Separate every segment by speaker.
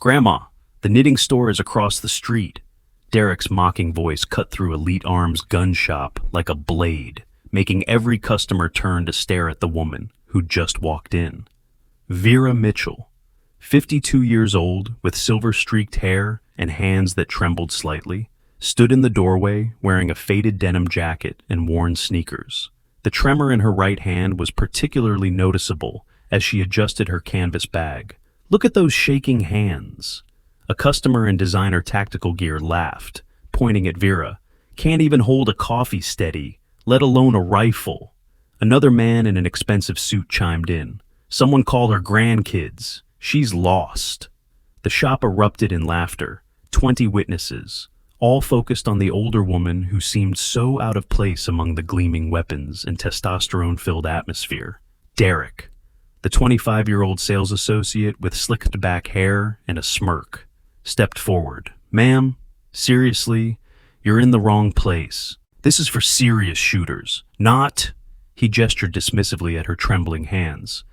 Speaker 1: Grandma, the knitting store is across the street. Derek's mocking voice cut through Elite Arms' gun shop like a blade, making every customer turn to stare at the woman who'd just walked in. Vera Mitchell, 52 years old, with silver-streaked hair and hands that trembled slightly, stood in the doorway wearing a faded denim jacket and worn sneakers. The tremor in her right hand was particularly noticeable as she adjusted her canvas bag. "Look at those shaking hands." A customer in designer tactical gear laughed, pointing at Vera. "Can't even hold a coffee steady, let alone a rifle." Another man in an expensive suit chimed in. "Someone call her grandkids. She's lost." The shop erupted in laughter. 20 witnesses, all focused on the older woman who seemed so out of place among the gleaming weapons and testosterone-filled atmosphere. Derek, the 25-year-old sales associate with slicked-back hair and a smirk, stepped forward. "Ma'am, seriously, you're in the wrong place. This is for serious shooters, not—" He gestured dismissively at her trembling hands.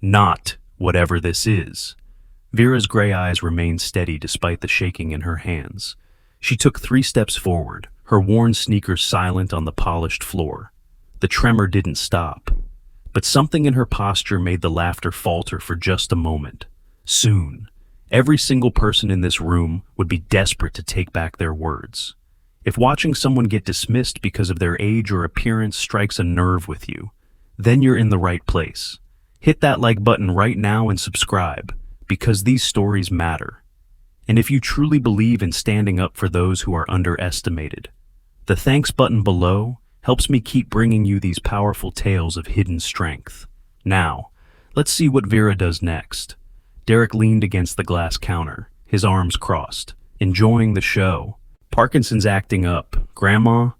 Speaker 1: "Not whatever this is." Vera's gray eyes remained steady despite the shaking in her hands. She took 3 steps forward, her worn sneakers silent on the polished floor. The tremor didn't stop, but something in her posture made the laughter falter for just a moment. Soon, every single person in this room would be desperate to take back their words. If watching someone get dismissed because of their age or appearance strikes a nerve with you, then you're in the right place. Hit that like button right now and subscribe, because these stories matter. And if you truly believe in standing up for those who are underestimated, the thanks button below helps me keep bringing you these powerful tales of hidden strength. Now, let's see what Vera does next. Derek leaned against the glass counter, his arms crossed, enjoying the show. "Parkinson's acting up. Grandma,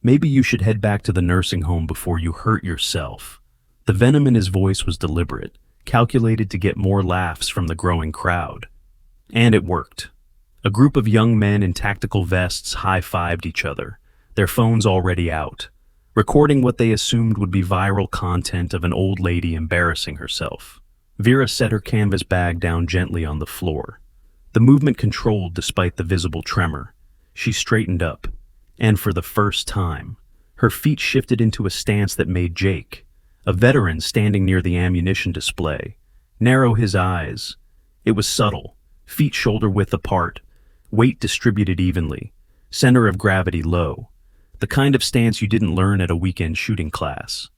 Speaker 1: maybe you should head back to the nursing home before you hurt yourself." The venom in his voice was deliberate, calculated to get more laughs from the growing crowd. And it worked. A group of young men in tactical vests high-fived each other, their phones already out, recording what they assumed would be viral content of an old lady embarrassing herself. Vera set her canvas bag down gently on the floor. The movement controlled despite the visible tremor. She straightened up, and for the first time, her feet shifted into a stance that made Jake, a veteran standing near the ammunition display, narrow his eyes. It was subtle, feet shoulder-width apart, weight distributed evenly, center of gravity low, the kind of stance you didn't learn at a weekend shooting class.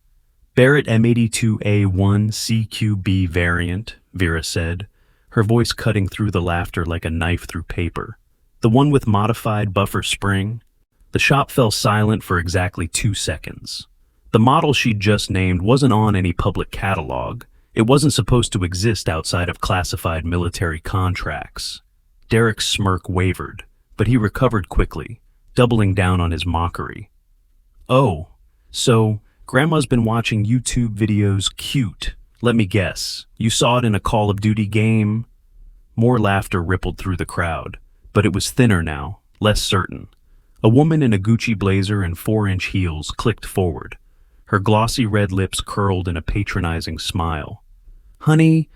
Speaker 1: "Barrett M82A1 CQB variant," Vera said, her voice cutting through the laughter like a knife through paper. "The one with modified buffer spring?" The shop fell silent for exactly 2 seconds. The model she'd just named wasn't on any public catalog. It wasn't supposed to exist outside of classified military contracts. Derek's smirk wavered, but he recovered quickly, doubling down on his mockery. "Oh, so Grandma's been watching YouTube videos. Cute. Let me guess, you saw it in a Call of Duty game?" More laughter rippled through the crowd, but it was thinner now, less certain. A woman in a Gucci blazer and 4-inch heels clicked forward. Her glossy red lips curled in a patronizing smile. "Honey,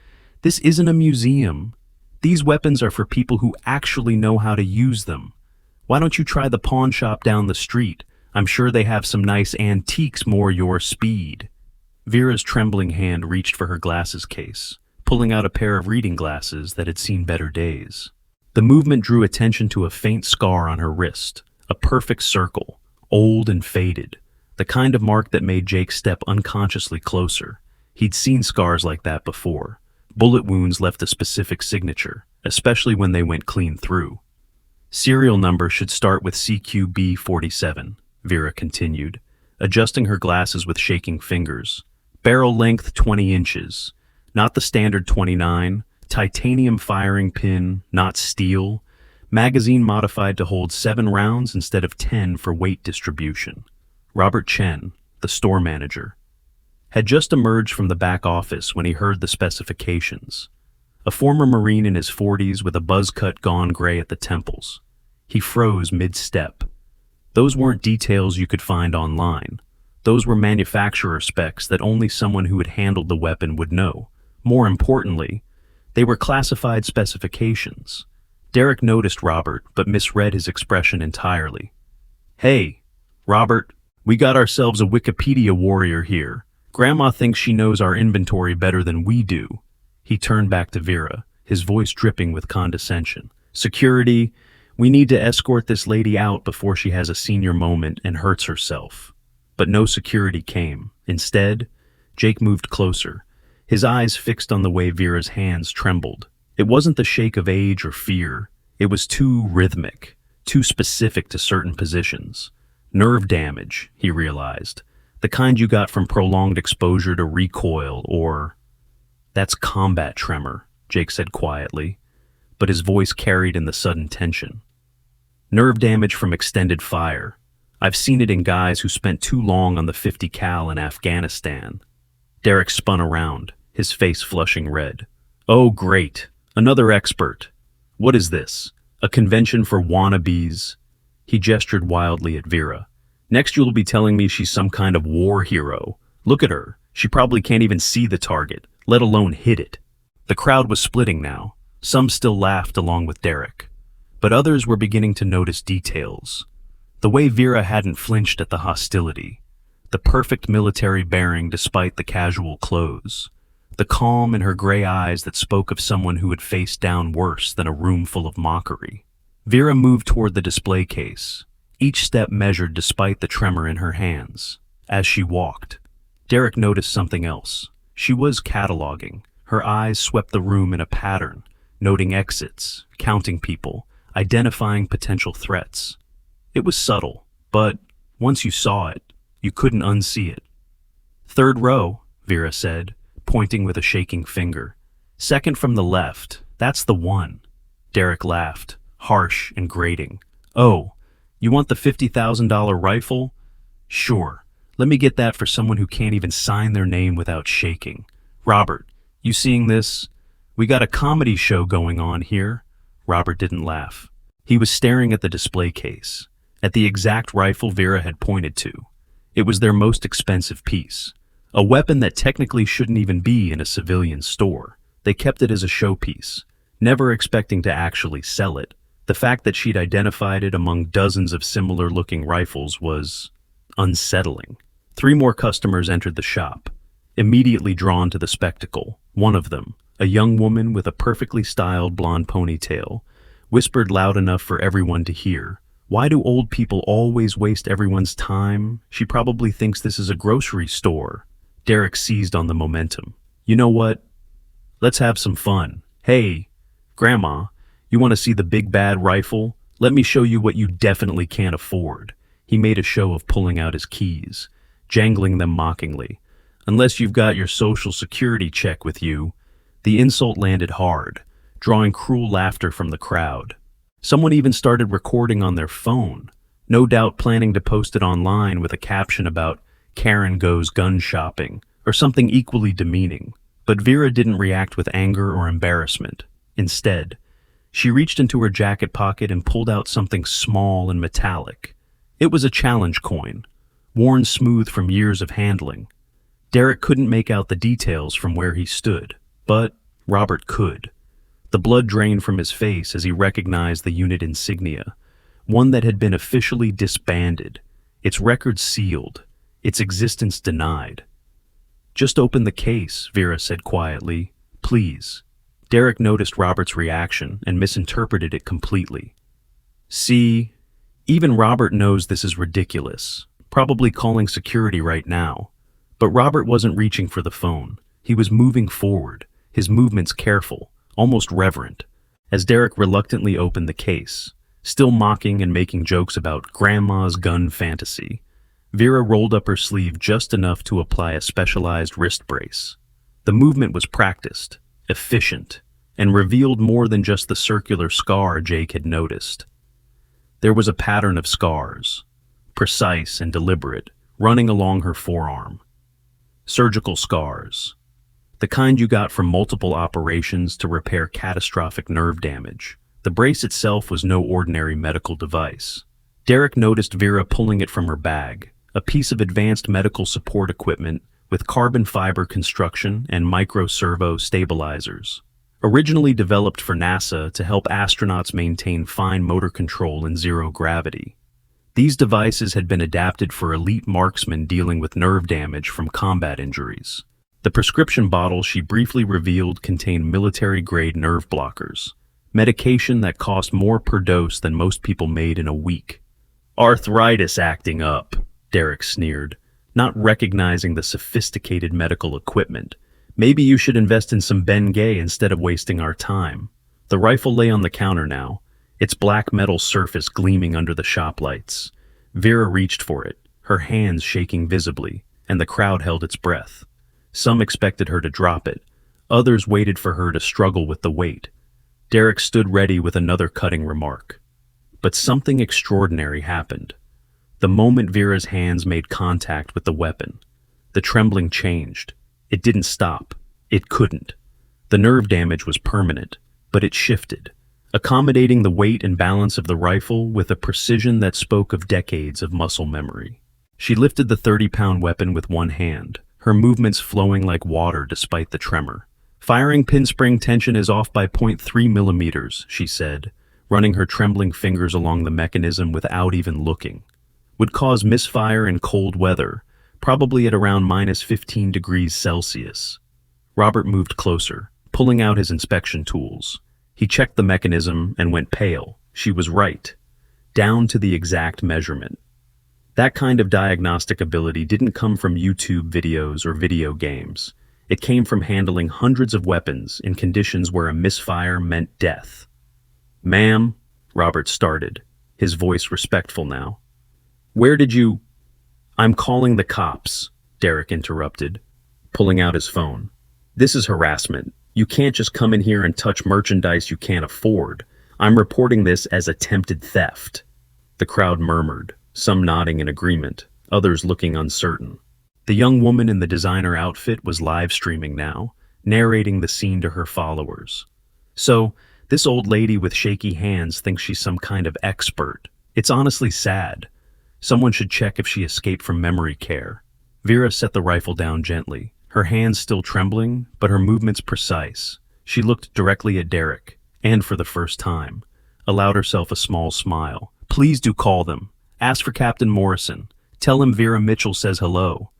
Speaker 1: this isn't a museum. These weapons are for people who actually know how to use them. Why don't you try the pawn shop down the street? I'm sure they have some nice antiques more your speed." Vera's trembling hand reached for her glasses case, pulling out a pair of reading glasses that had seen better days. The movement drew attention to a faint scar on her wrist, a perfect circle, old and faded, the kind of mark that made Jake step unconsciously closer. He'd seen scars like that before. Bullet wounds left a specific signature, especially when they went clean through. "Serial number should start with CQB47, Vera continued, adjusting her glasses with shaking fingers. "Barrel length 20 inches, not the standard 29, titanium firing pin, not steel, magazine modified to hold 7 rounds instead of 10 for weight distribution." Robert Chen, the store manager, had just emerged from the back office when he heard the specifications. A former Marine in his 40s with a buzz cut gone gray at the temples. He froze mid-step. Those weren't details you could find online. Those were manufacturer specs that only someone who had handled the weapon would know. More importantly, They were classified specifications. Derek noticed Robert, but misread his expression entirely. Hey, Robert, we got ourselves a Wikipedia warrior here. Grandma thinks she knows our inventory better than we do. He turned back to Vera, his voice dripping with condescension. Security, we need to escort this lady out before she has a senior moment and hurts herself. But no security came. Instead, Jake moved closer, his eyes fixed on the way Vera's hands trembled. It wasn't the shake of age or fear. It was too rhythmic, too specific to certain positions. Nerve damage, he realized. The kind you got from prolonged exposure to recoil or... That's combat tremor, Jake said quietly, but his voice carried in the sudden tension. Nerve damage from extended fire. I've seen it in guys who spent too long on the 50 cal in Afghanistan. Derek spun around, his face flushing red. Oh, great. Another expert. What is this? A convention for wannabes? He gestured wildly at Vera. Next you'll be telling me she's some kind of war hero. Look at her. She probably can't even see the target, let alone hit it. The crowd was splitting now. Some still laughed along with Derek. But others were beginning to notice details. The way Vera hadn't flinched at the hostility. The perfect military bearing despite the casual clothes. The calm in her gray eyes that spoke of someone who had faced down worse than a room full of mockery. Vera moved toward the display case, each step measured despite the tremor in her hands. As she walked, Derek noticed something else. She was cataloging. Her eyes swept the room in a pattern, noting exits, counting people, identifying potential threats. It was subtle, but once you saw it, you couldn't unsee it. Third row, Vera said, pointing with a shaking finger. Second from the left, that's the one. Derek laughed, harsh and grating. Oh, you want the $50,000 rifle? Sure. Let me get that for someone who can't even sign their name without shaking. Robert, you seeing this? We got a comedy show going on here. Robert didn't laugh. He was staring at the display case, at the exact rifle Vera had pointed to. It was their most expensive piece. A weapon that technically shouldn't even be in a civilian store. They kept it as a showpiece, never expecting to actually sell it. The fact that she'd identified it among dozens of similar-looking rifles was unsettling. 3 more customers entered the shop, immediately drawn to the spectacle. One of them, a young woman with a perfectly styled blonde ponytail, whispered loud enough for everyone to hear. Why do old people always waste everyone's time? She probably thinks this is a grocery store. Derek seized on the momentum. You know what? Let's have some fun. Hey, Grandma, you want to see the big bad rifle? Let me show you what you definitely can't afford. He made a show of pulling out his keys, jangling them mockingly. Unless you've got your social security check with you. The insult landed hard, drawing cruel laughter from the crowd. Someone even started recording on their phone, no doubt planning to post it online with a caption about Karen goes gun shopping, or something equally demeaning. But Vera didn't react with anger or embarrassment. Instead, she reached into her jacket pocket and pulled out something small and metallic. It was a challenge coin, worn smooth from years of handling. Derek couldn't make out the details from where he stood, but Robert could. The blood drained from his face as he recognized the unit insignia, one that had been officially disbanded, its records sealed, its existence denied. Just open the case, Vera said quietly. Please. Derek noticed Robert's reaction and misinterpreted it completely. See, even Robert knows this is ridiculous, probably calling security right now. But Robert wasn't reaching for the phone. He was moving forward, his movements careful, almost reverent, as Derek reluctantly opened the case, still mocking and making jokes about Grandma's gun fantasy. Vera rolled up her sleeve just enough to apply a specialized wrist brace. The movement was practiced, efficient, and revealed more than just the circular scar Jake had noticed. There was a pattern of scars, precise and deliberate, running along her forearm. Surgical scars, the kind you got from multiple operations to repair catastrophic nerve damage. The brace itself was no ordinary medical device. Derek noticed Vera pulling it from her bag, a piece of advanced medical support equipment with carbon fiber construction and micro-servo stabilizers. originally developed for NASA to help astronauts maintain fine motor control in zero gravity. These devices had been adapted for elite marksmen dealing with nerve damage from combat injuries. The prescription bottle she briefly revealed contained military-grade nerve blockers, medication that cost more per dose than most people made in a week. "Arthritis acting up," Derek sneered, not recognizing the sophisticated medical equipment. "Maybe you should invest in some Bengay instead of wasting our time." The rifle lay on the counter now, its black metal surface gleaming under the shop lights. Vera reached for it, her hands shaking visibly, and the crowd held its breath. Some expected her to drop it, others waited for her to struggle with the weight. Derek stood ready with another cutting remark. But something extraordinary happened. The moment Vera's hands made contact with the weapon, the trembling changed. It didn't stop. It couldn't. The nerve damage was permanent, but it shifted, accommodating the weight and balance of the rifle with a precision that spoke of decades of muscle memory. She lifted the 30-pound weapon with one hand, her movements flowing like water despite the tremor. "Firing pin spring tension is off by 0.3 millimeters, she said, running her trembling fingers along the mechanism without even looking. "Would cause misfire in cold weather, probably at around -15 degrees Celsius. Robert moved closer, pulling out his inspection tools. He checked the mechanism and went pale. She was right, down to the exact measurement. That kind of diagnostic ability didn't come from YouTube videos or video games. It came from handling hundreds of weapons in conditions where a misfire meant death. "Ma'am," Robert started, his voice respectful now. "Where did you—" "I'm calling the cops," Derek interrupted, pulling out his phone. "This is harassment. You can't just come in here and touch merchandise you can't afford. I'm reporting this as attempted theft." The crowd murmured, some nodding in agreement, others looking uncertain. The young woman in the designer outfit was live streaming now, narrating the scene to her followers. "So, this old lady with shaky hands thinks she's some kind of expert. It's honestly sad. Someone should check if she escaped from memory care." Vera set the rifle down gently, her hands still trembling, but her movements precise. She looked directly at Derek, and for the first time, allowed herself a small smile. "Please do call them. Ask for Captain Morrison. Tell him Vera Mitchell says hello."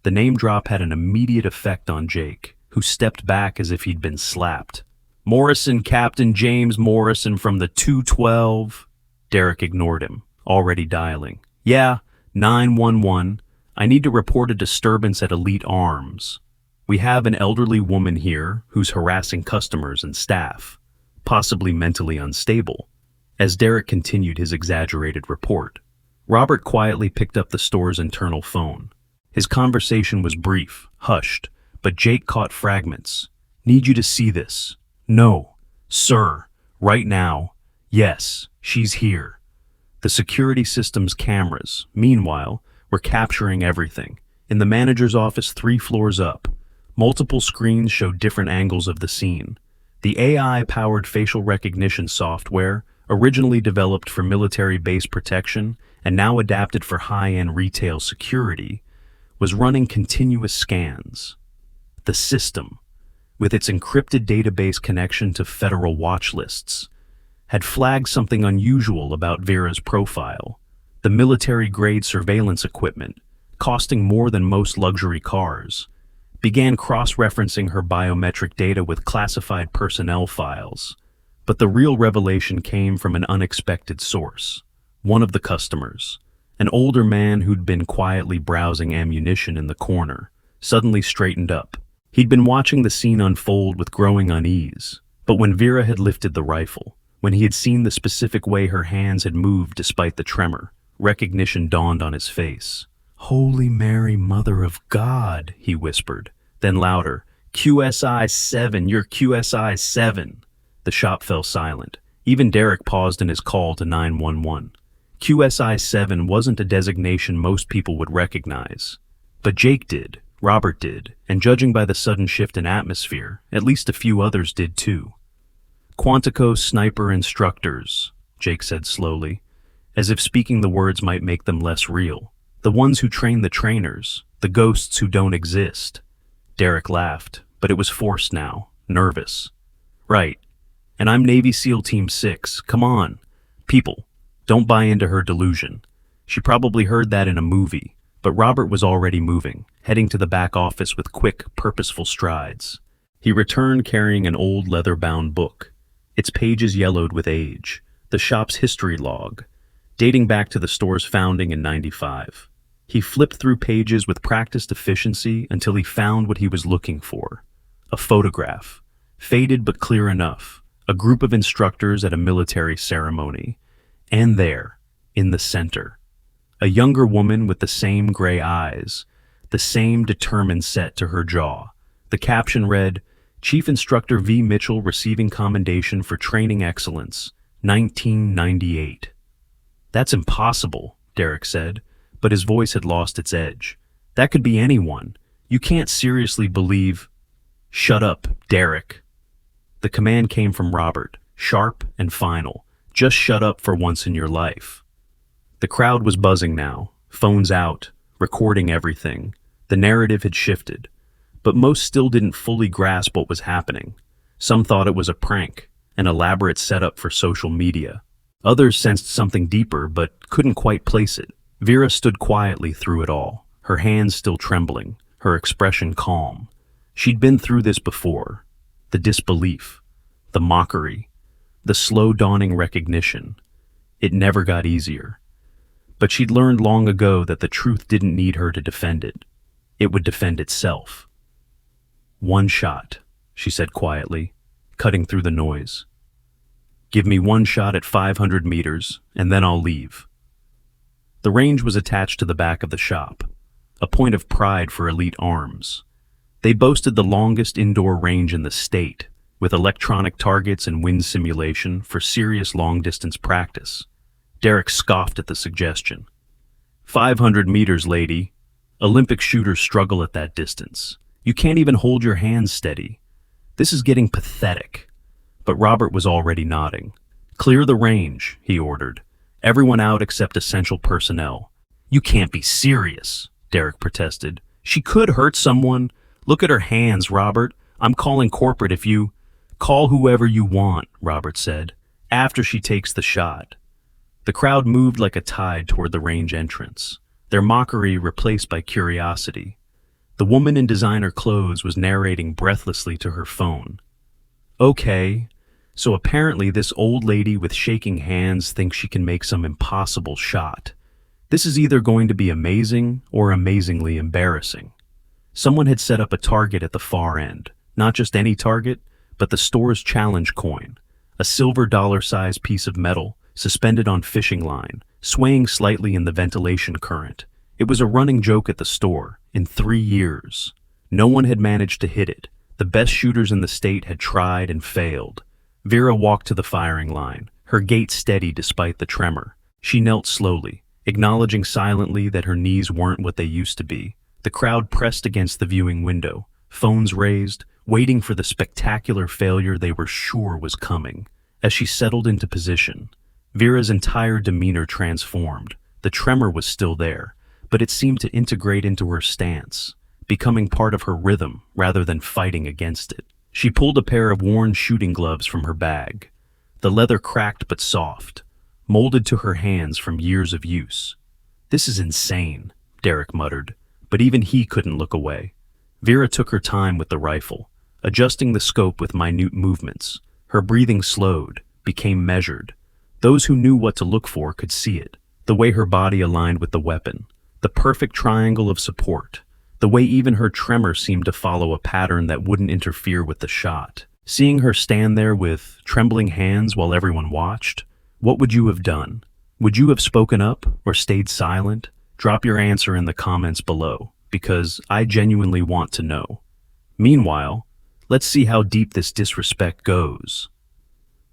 Speaker 1: The name drop had an immediate effect on Jake, who stepped back as if he'd been slapped. "Morrison, Captain James Morrison from the 212. Derek ignored him, already dialing. "Yeah, 911. I need to report a disturbance at Elite Arms. We have an elderly woman here who's harassing customers and staff, possibly mentally unstable." As Derek continued his exaggerated report, Robert quietly picked up the store's internal phone. His conversation was brief, hushed, but Jake caught fragments. "Need you to see this." "No." "Sir, right now." "Yes, she's here." The security system's cameras, meanwhile, were capturing everything. In the manager's office 3 floors up, multiple screens showed different angles of the scene. The AI-powered facial recognition software, originally developed for military base protection and now adapted for high-end retail security, was running continuous scans. The system, with its encrypted database connection to federal watch lists, had flagged something unusual about Vera's profile. The military-grade surveillance equipment, costing more than most luxury cars, began cross-referencing her biometric data with classified personnel files. But the real revelation came from an unexpected source. One of the customers, an older man who'd been quietly browsing ammunition in the corner, suddenly straightened up. He'd been watching the scene unfold with growing unease, but when Vera had lifted the rifle, when he had seen the specific way her hands had moved despite the tremor, recognition dawned on his face. "Holy Mary, Mother of God," he whispered. Then louder, "QSI-7, you're QSI-7. The shop fell silent. Even Derek paused in his call to 911. QSI-7 wasn't a designation most people would recognize. But Jake did, Robert did, and judging by the sudden shift in atmosphere, at least a few others did too. "Quantico sniper instructors," Jake said slowly, as if speaking the words might make them less real. "The ones who train the trainers, the ghosts who don't exist." Derek laughed, but it was forced now, nervous. Right. And I'm Navy SEAL Team 6. Come on. People, don't buy into her delusion. She probably heard that in a movie, but Robert was already moving, heading to the back office with quick, purposeful strides. He returned carrying an old leather-bound book, its pages yellowed with age, the shop's history log, dating back to the store's founding in '95. He flipped through pages with practiced efficiency until he found what he was looking for. A photograph, faded but clear enough, a group of instructors at a military ceremony. And there, in the center, a younger woman with the same gray eyes, the same determined set to her jaw. The caption read, Chief Instructor V. Mitchell receiving commendation for training excellence, 1998. That's impossible, Derek said, but his voice had lost its edge. That could be anyone. You can't seriously believe... Shut up, Derek. The command came from Robert, sharp and final. Just shut up for once in your life. The crowd was buzzing now, phones out, recording everything. The narrative had shifted, but most still didn't fully grasp what was happening. Some thought it was a prank, an elaborate setup for social media. Others sensed something deeper but couldn't quite place it. Vera stood quietly through it all, her hands still trembling, her expression calm. She'd been through this before. The disbelief, the mockery, the slow dawning recognition. It never got easier. But she'd learned long ago that the truth didn't need her to defend it. It would defend itself. One shot, she said quietly, cutting through the noise. Give me one shot at 500 meters, and then I'll leave. The range was attached to the back of the shop, a point of pride for elite arms. They boasted the longest indoor range in the state, with electronic targets and wind simulation for serious long-distance practice. Derek scoffed at the suggestion. 500 meters, lady. Olympic shooters struggle at that distance. You can't even hold your hands steady. This is getting pathetic. But Robert was already nodding. Clear the range, he ordered. Everyone out except essential personnel. You can't be serious, Derek protested. She could hurt someone. Look at her hands, Robert. I'm calling corporate if you... Call whoever you want, Robert said, after she takes the shot. The crowd moved like a tide toward the range entrance, their mockery replaced by curiosity. The woman in designer clothes was narrating breathlessly to her phone. Okay, so apparently this old lady with shaking hands thinks she can make some impossible shot. This is either going to be amazing or amazingly embarrassing. Someone had set up a target at the far end, not just any target, but the store's challenge coin, a silver dollar-sized piece of metal suspended on fishing line, swaying slightly in the ventilation current. It was a running joke at the store. In 3 years, no one had managed to hit it. The best shooters in the state had tried and failed. Vera walked to the firing line, her gait steady despite the tremor. She knelt slowly, acknowledging silently that her knees weren't what they used to be. The crowd pressed against the viewing window, phones raised, waiting for the spectacular failure they were sure was coming. As she settled into position, Vera's entire demeanor transformed. The tremor was still there, but it seemed to integrate into her stance, becoming part of her rhythm rather than fighting against it. She pulled a pair of worn shooting gloves from her bag. The leather cracked but soft, molded to her hands from years of use. This is insane, Derek muttered, but even he couldn't look away. Vera took her time with the rifle, adjusting the scope with minute movements. Her breathing slowed, became measured. Those who knew what to look for could see it, the way her body aligned with the weapon, the perfect triangle of support, the way even her tremor seemed to follow a pattern that wouldn't interfere with the shot. Seeing her stand there with trembling hands while everyone watched, what would you have done? Would you have spoken up or stayed silent? Drop your answer in the comments below, because I genuinely want to know. Meanwhile, let's see how deep this disrespect goes.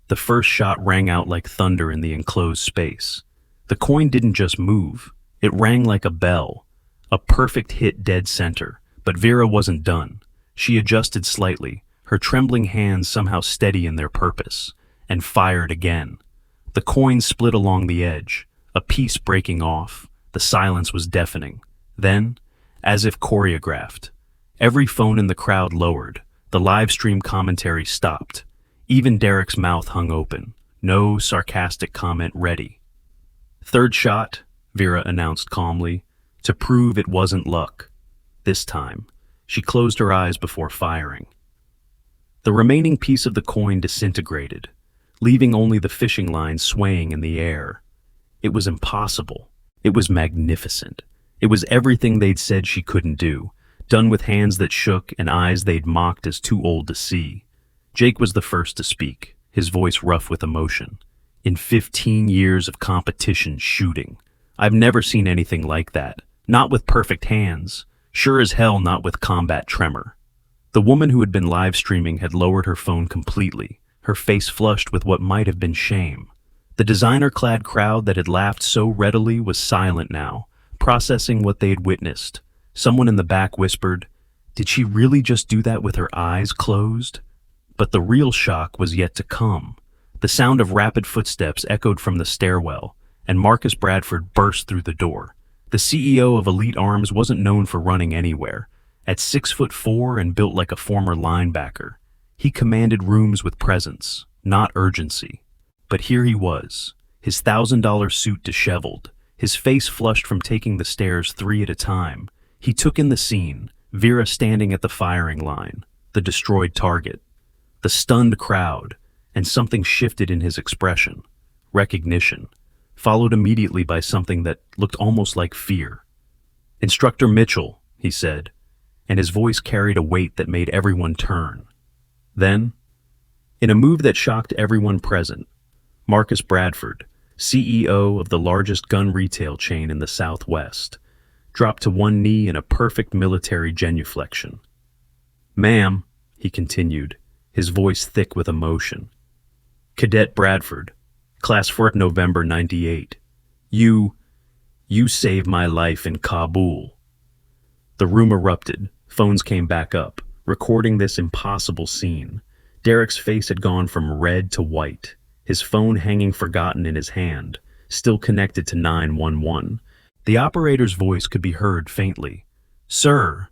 Speaker 1: The first shot rang out like thunder in the enclosed space. The coin didn't just move, it rang like a bell. A perfect hit dead center, but Vera wasn't done. She adjusted slightly, her trembling hands somehow steady in their purpose, and fired again. The coin split along the edge, a piece breaking off. The silence was deafening. Then, as if choreographed, every phone in the crowd lowered. The live stream commentary stopped. Even Derek's mouth hung open, no sarcastic comment ready. "Third shot," Vera announced calmly, to prove it wasn't luck. This time, she closed her eyes before firing. The remaining piece of the coin disintegrated, leaving only the fishing line swaying in the air. It was impossible. It was magnificent. It was everything they'd said she couldn't do, done with hands that shook and eyes they'd mocked as too old to see. Jake was the first to speak, his voice rough with emotion. "In 15 years of competition shooting, I've never seen anything like that. Not with perfect hands. Sure as hell not with combat tremor." The woman who had been live streaming had lowered her phone completely, her face flushed with what might have been shame. The designer-clad crowd that had laughed so readily was silent now, processing what they had witnessed. Someone in the back whispered, "Did she really just do that with her eyes closed?" But the real shock was yet to come. The sound of rapid footsteps echoed from the stairwell, and Marcus Bradford burst through the door. The CEO of Elite Arms wasn't known for running anywhere. At 6'4" and built like a former linebacker, he commanded rooms with presence, not urgency. But here he was, his $1,000 suit disheveled, his face flushed from taking the stairs 3 at a time. He took in the scene, Vera standing at the firing line, the destroyed target, the stunned crowd, and something shifted in his expression. Recognition, followed immediately by something that looked almost like fear. "Instructor Mitchell," he said, and his voice carried a weight that made everyone turn. Then, in a move that shocked everyone present, Marcus Bradford, CEO of the largest gun retail chain in the Southwest, dropped to one knee in a perfect military genuflection. "Ma'am," he continued, his voice thick with emotion. "Cadet Bradford, Class 4 November '98. You saved my life in Kabul." The room erupted, phones came back up, recording this impossible scene. Derek's face had gone from red to white, his phone hanging forgotten in his hand, still connected to 911. The operator's voice could be heard faintly. Sir,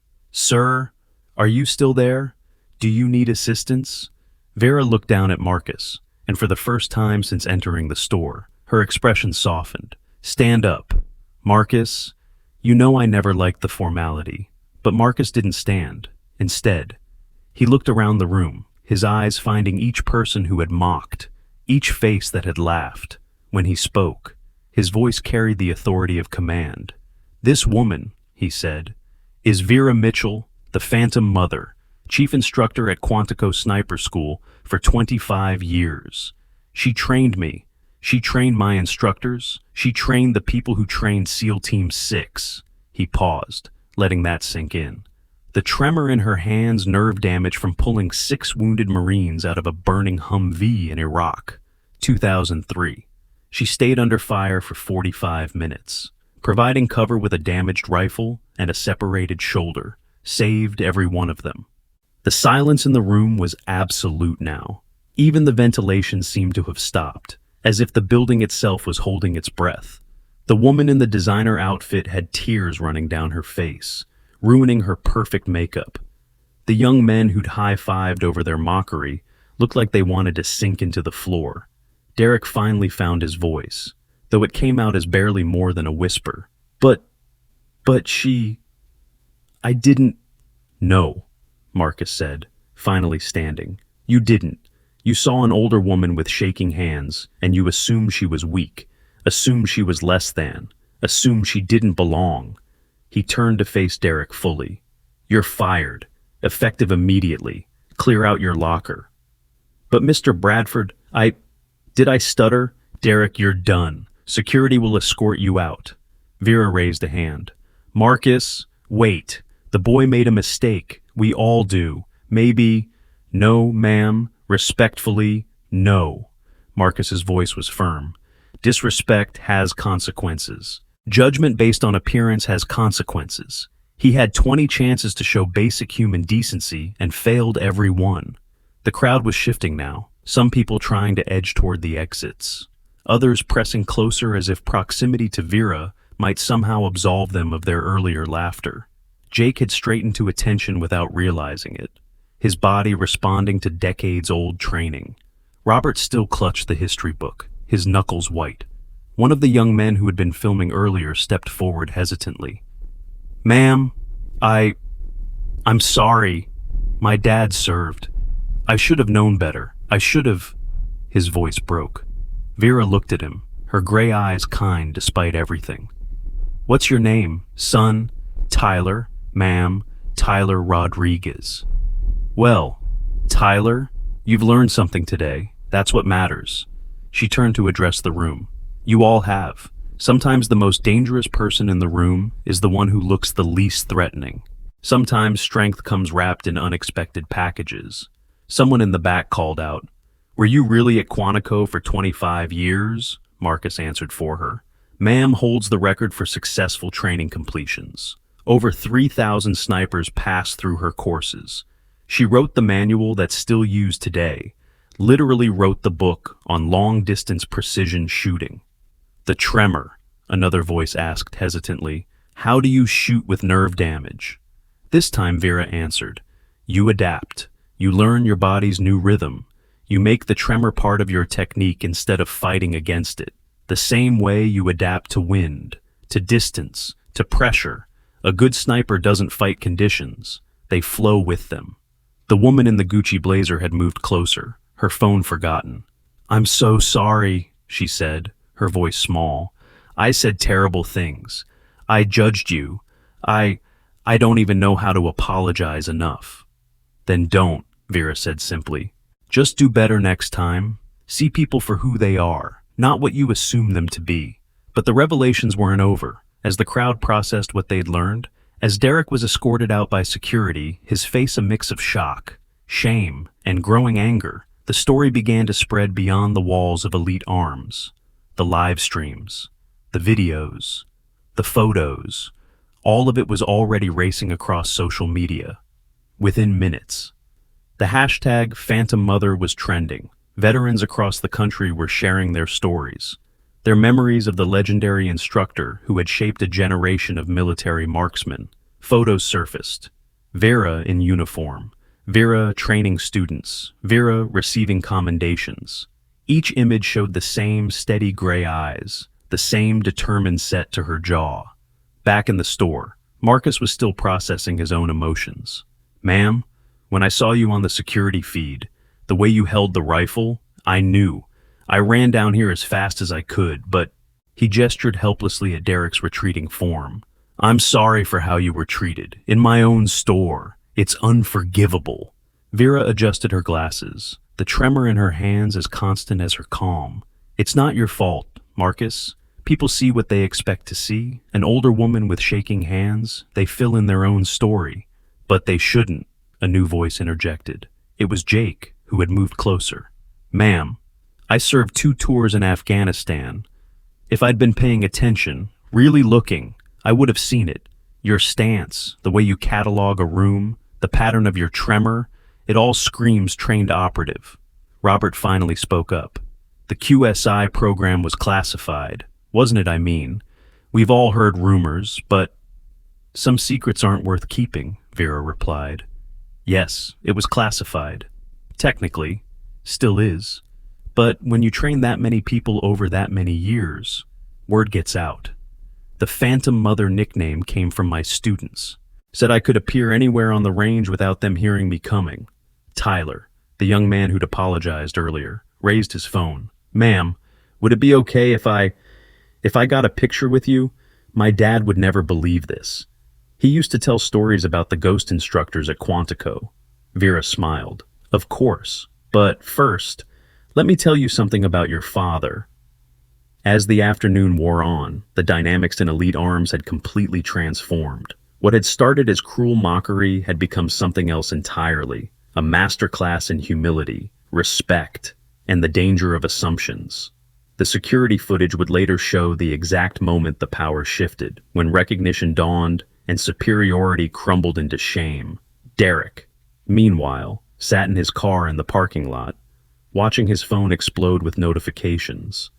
Speaker 1: are you still there? Do you need assistance?" Vera looked down at Marcus, and for the first time since entering the store, her expression softened. "Stand up. Marcus, you know I never liked the formality." But Marcus didn't stand. Instead, he looked around the room, his eyes finding each person who had mocked, each face that had laughed. When he spoke, his voice carried the authority of command. "This woman," he said, "is Vera Mitchell, the Phantom Mother, chief instructor at Quantico Sniper School for 25 years. She trained me. She trained my instructors. She trained the people who trained SEAL Team 6. He paused, letting that sink in. The tremor in her hands, nerve damage from pulling 6 wounded Marines out of a burning Humvee in Iraq. 2003. She stayed under fire for 45 minutes, providing cover with a damaged rifle and a separated shoulder, saved every one of them. The silence in the room was absolute now. Even the ventilation seemed to have stopped, as if the building itself was holding its breath. The woman in the designer outfit had tears running down her face, ruining her perfect makeup. The young men who'd high-fived over their mockery looked like they wanted to sink into the floor. Derek finally found his voice, though it came out as barely more than a whisper. But she... I didn't... No, Marcus said, finally standing. You didn't. You saw an older woman with shaking hands, and you assumed she was weak, assumed she was less than, assumed she didn't belong. He turned to face Derek fully. You're fired, effective immediately. Clear out your locker. But Mr. Bradford, Did I stutter? Derek, you're done. Security will escort you out. Vera raised a hand. Marcus, wait. The boy made a mistake. We all do. Maybe... No, ma'am. Respectfully, no. Marcus's voice was firm. Disrespect has consequences. Judgment based on appearance has consequences. He had 20 chances to show basic human decency and failed every one. The crowd was shifting now, some people trying to edge toward the exits, others pressing closer as if proximity to Vera might somehow absolve them of their earlier laughter. Jake had straightened to attention without realizing it, his body responding to decades-old training. Robert still clutched the history book, his knuckles white. One of the young men who had been filming earlier stepped forward hesitantly. "Ma'am, I'm sorry. My dad served. I should have known better. I should have—" His voice broke. Vera looked at him, her gray eyes kind despite everything. "What's your name, son?" "Tyler, ma'am, Tyler Rodriguez." "Well, Tyler, you've learned something today. That's what matters." She turned to address the room. "You all have. Sometimes the most dangerous person in the room is the one who looks the least threatening. Sometimes strength comes wrapped in unexpected packages." Someone in the back called out, "Were you really at Quantico for 25 years?" Marcus answered for her. "Ma'am holds the record for successful training completions. Over 3,000 snipers passed through her courses. She wrote the manual that's still used today, literally wrote the book on long-distance precision shooting." "The tremor," another voice asked hesitantly. "How do you shoot with nerve damage?" This time Vera answered, "You adapt. You learn your body's new rhythm. You make the tremor part of your technique instead of fighting against it. The same way you adapt to wind, to distance, to pressure. A good sniper doesn't fight conditions. They flow with them." The woman in the Gucci blazer had moved closer, her phone forgotten. "I'm so sorry," she said, her voice small. "I said terrible things. I judged you. I don't even know how to apologize enough." "Then don't," Vera said simply. "Just do better next time. See people for who they are, not what you assume them to be." But the revelations weren't over. As the crowd processed what they'd learned, as Derek was escorted out by security, his face a mix of shock, shame, and growing anger, the story began to spread beyond the walls of Elite Arms. The live streams, the videos, the photos, all of it was already racing across social media. Within minutes, the hashtag Phantom Mother was trending. Veterans across the country were sharing their stories, their memories of the legendary instructor who had shaped a generation of military marksmen. Photos surfaced. Vera in uniform, Vera training students, Vera receiving commendations. Each image showed the same steady gray eyes, the same determined set to her jaw. Back in the store, Marcus was still processing his own emotions. "Ma'am, when I saw you on the security feed, the way you held the rifle, I knew. I ran down here as fast as I could, but—" He gestured helplessly at Derek's retreating form. "I'm sorry for how you were treated. In my own store. It's unforgivable." Vera adjusted her glasses, the tremor in her hands as constant as her calm. "It's not your fault, Marcus. People see what they expect to see. An older woman with shaking hands, they fill in their own story. But they shouldn't," a new voice interjected. It was Jake, who had moved closer. "Ma'am, I served 2 tours in Afghanistan. If I'd been paying attention, really looking, I would have seen it. Your stance, the way you catalog a room, the pattern of your tremor, it all screams trained operative." Robert finally spoke up. "The QSI program was classified, wasn't it? I mean, we've all heard rumors, but—" "Some secrets aren't worth keeping," Vera replied. "Yes, it was classified. Technically, still is. But when you train that many people over that many years, word gets out. The Phantom Mother nickname came from my students. Said I could appear anywhere on the range without them hearing me coming." Tyler, the young man who'd apologized earlier, raised his phone. "Ma'am, would it be okay if I got a picture with you? My dad would never believe this. He used to tell stories about the ghost instructors at Quantico." Vera smiled. "Of course. But first, let me tell you something about your father." As the afternoon wore on, the dynamics in Elite Arms had completely transformed. What had started as cruel mockery had become something else entirely, a masterclass in humility, respect, and the danger of assumptions. The security footage would later show the exact moment the power shifted, when recognition dawned and superiority crumbled into shame. Derek, meanwhile, sat in his car in the parking lot, watching his phone explode with notifications.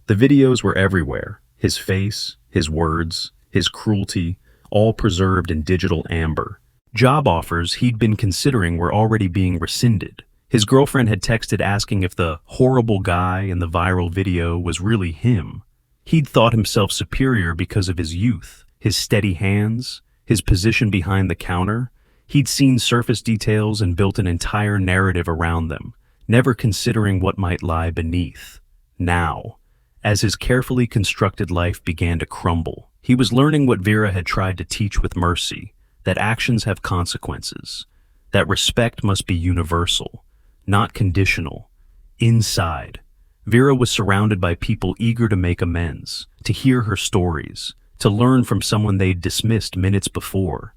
Speaker 1: The videos were everywhere, his face, his words, his cruelty, all preserved in digital amber. Job offers he'd been considering were already being rescinded. His girlfriend had texted asking if the horrible guy in the viral video was really him. He'd thought himself superior because of his youth, his steady hands, his position behind the counter. He'd seen surface details and built an entire narrative around them, never considering what might lie beneath. Now, as his carefully constructed life began to crumble, he was learning what Vera had tried to teach with Mercy, that actions have consequences, that respect must be universal, not conditional. Inside, Vera was surrounded by people eager to make amends, to hear her stories, to learn from someone they'd dismissed minutes before.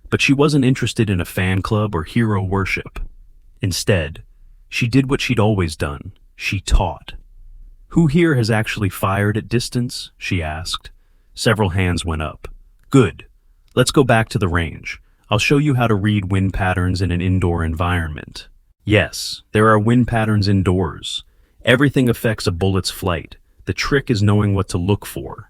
Speaker 1: But she wasn't interested in a fan club or hero worship. Instead, she did what she'd always done. She taught. "Who here has actually fired at distance?" she asked. Several hands went up. "Good. Let's go back to the range. I'll show you how to read wind patterns in an indoor environment." Yes, there are wind patterns indoors. Everything affects a bullet's flight. The trick is knowing what to look for.